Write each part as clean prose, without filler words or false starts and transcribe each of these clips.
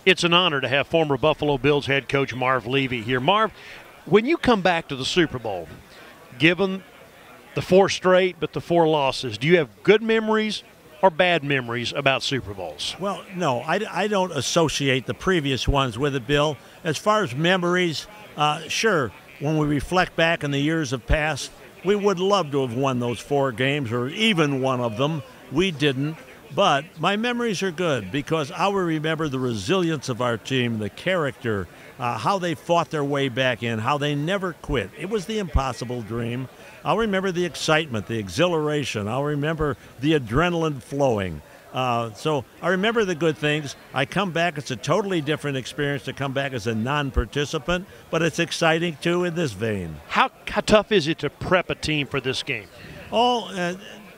It's an honor to have former Buffalo Bills head coach Marv Levy here. Marv, when you come back to the Super Bowl, given the 4 straight but the 4 losses, do you have good memories or bad memories about Super Bowls? Well, no, I don't associate the previous ones with it, Bill. As far as memories, sure, when we reflect back in the years of past, we would love to have won those 4 games or even one of them. We didn't. But my memories are good because I will remember the resilience of our team, the character, how they fought their way back in, how they never quit. It was the impossible dream. I'll remember the excitement, the exhilaration. I'll remember the adrenaline flowing. So I remember the good things. I come back. It's a totally different experience to come back as a non-participant, but it's exciting, too, in this vein. How tough is it to prep a team for this game?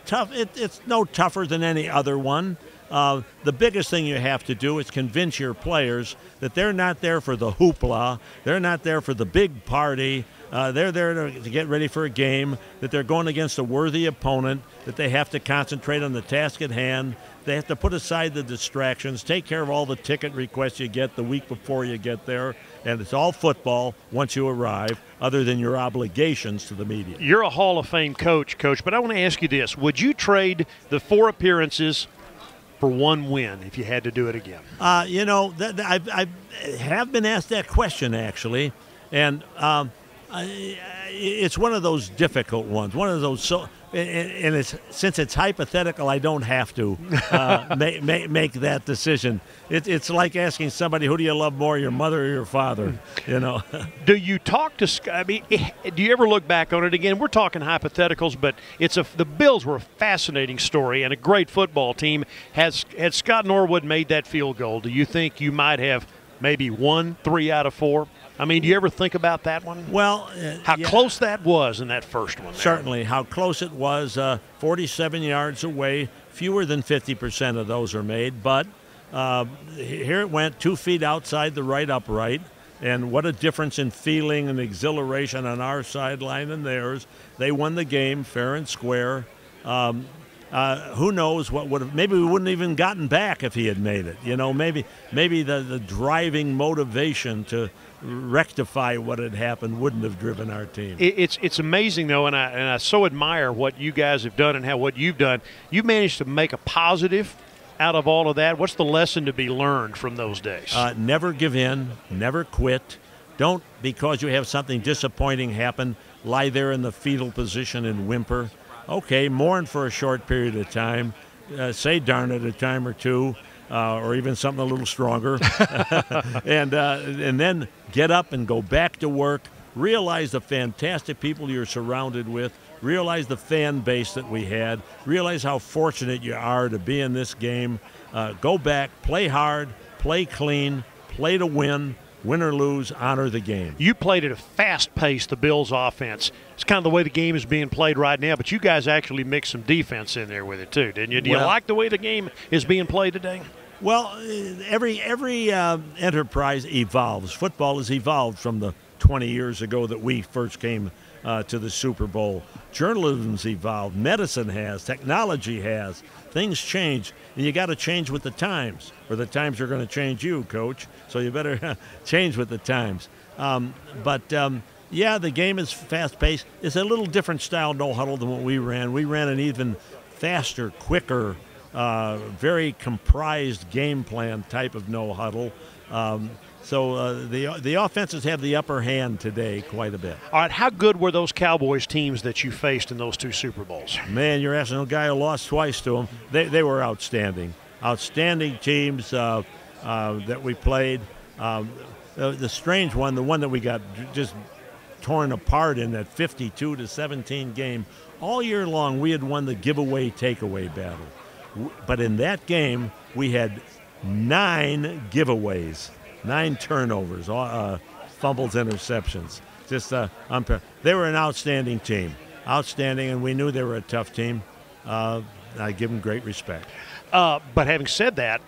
Tough. It's no tougher than any other one. The biggest thing you have to do is convince your players that they're not there for the hoopla. They're not there for the big party. They're there to get ready for a game, that they're going against a worthy opponent, that they have to concentrate on the task at hand. They have to put aside the distractions, take care of all the ticket requests you get the week before you get there, and it's all football once you arrive, other than your obligations to the media. You're a Hall of Fame coach, but I want to ask you this. Would you trade the 4 appearances for 1 win if you had to do it again? I have been asked that question, actually, and it's one of those difficult ones, one of those and since it's hypothetical, I don't have to make that decision. It's like asking somebody, who do you love more, your mother or your father? Do you talk to? I mean, do you ever look back on it again? We're talking hypotheticals, but the Bills were a fascinating story and a great football team. Had Scott Norwood made that field goal, do you think you might have maybe won 3 out of 4? I mean, do you ever think about that one? Well, how close that was in that first one there. Certainly, how close it was. 47 yards away, fewer than 50% of those are made. But here it went, 2 feet outside the right upright. And what a difference in feeling and exhilaration on our sideline and theirs. They won the game fair and square. Who knows what would have? Maybe we wouldn't even gotten back if he had made it. Maybe the driving motivation to rectify what had happened wouldn't have driven our team. It's amazing though, and I so admire what you guys have done and what you've done. You managed to make a positive out of all of that. What's the lesson to be learned from those days? Never give in, never quit. Don't, because you have something disappointing happen, lie there in the fetal position and whimper. Okay, mourn for a short period of time. Say darn it a time or two, or even something a little stronger. and then get up and go back to work. Realize the fantastic people you're surrounded with. Realize the fan base that we had. Realize how fortunate you are to be in this game. Go back, play hard, play clean, play to win. Win or lose, honor the game. You played at a fast pace, the Bills' offense. It's kind of the way the game is being played right now, but you guys actually mixed some defense in there with it too, didn't you? Do you like the way the game is being played today? Well, every enterprise evolves. Football has evolved from the 20 years ago that we first came to the Super Bowl. Journalism's evolved. Medicine has. Technology has. Things change, and you got to change with the times, or the times are going to change you, Coach. So you better change with the times. The game is fast-paced. It's a little different style no huddle than what we ran. We ran an even faster, quicker, very comprised game plan type of no huddle. So the offenses have the upper hand today quite a bit. All right, how good were those Cowboys teams that you faced in those 2 Super Bowls? Man, you're asking a guy who lost twice to them. They were outstanding. Outstanding teams that we played. The strange one, the one that we got just torn apart in that 52-17 game, all year long we had won the giveaway-takeaway battle. But in that game, we had 9 giveaways. 9 turnovers, fumbles, interceptions. They were an outstanding team. Outstanding, and we knew they were a tough team. I give them great respect. But having said that,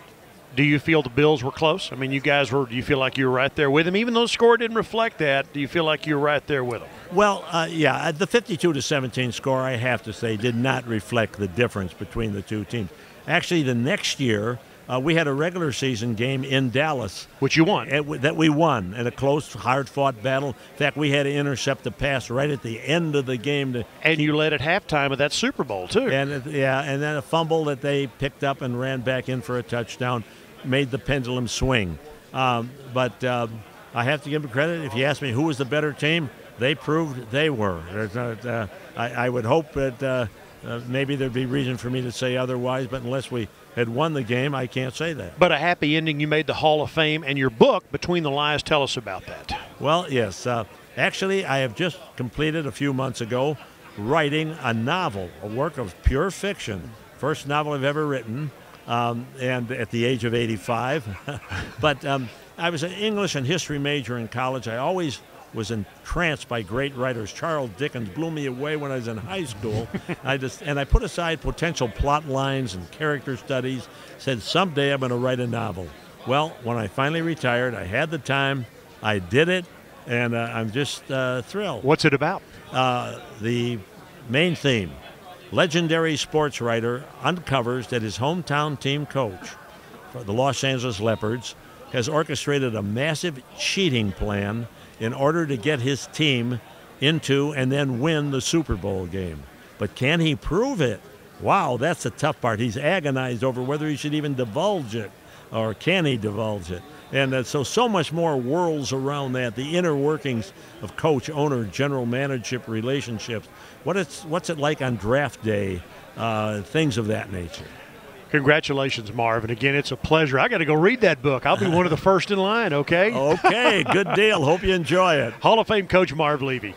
do you feel the Bills were close? I mean, do you feel like you were right there with them? Even though the score didn't reflect that, do you feel like you were right there with them? Well, the 52-17 score, I have to say, did not reflect the difference between the 2 teams. Actually, the next year, We had a regular season game in Dallas. Which you won. That we won in a close, hard-fought battle. In fact, we had to intercept the pass right at the end of the game. And you led at halftime of that Super Bowl, too. And then a fumble that they picked up and ran back in for a touchdown made the pendulum swing. But I have to give them credit. If you ask me who was the better team, they proved they were. I would hope that maybe there'd be reason for me to say otherwise, but unless we had won the game, I can't say that. But a happy ending. You made the Hall of Fame, and your book, Between the Lies, tell us about that. Well, yes. Actually, I have just completed a few months ago writing a novel, a work of pure fiction. First novel I've ever written, and at the age of 85. But I was an English and history major in college. I always was entranced by great writers. Charles Dickens blew me away when I was in high school. I put aside potential plot lines and character studies, said someday I'm going to write a novel. Well, when I finally retired, I had the time, I did it, and I'm just thrilled. What's it about? The main theme, legendary sports writer uncovers that his hometown team coach for the Los Angeles Leopards has orchestrated a massive cheating plan in order to get his team into and then win the Super Bowl game. But can he prove it? Wow, that's the tough part. He's agonized over whether he should even divulge it, or can he divulge it? And so much more whirls around that, the inner workings of coach, owner, general managership relationships. What's it like on draft day? Things of that nature. Congratulations, Marv. And again, it's a pleasure. I got to go read that book. I'll be one of the first in line, okay? Okay, good deal. Hope you enjoy it. Hall of Fame coach Marv Levy.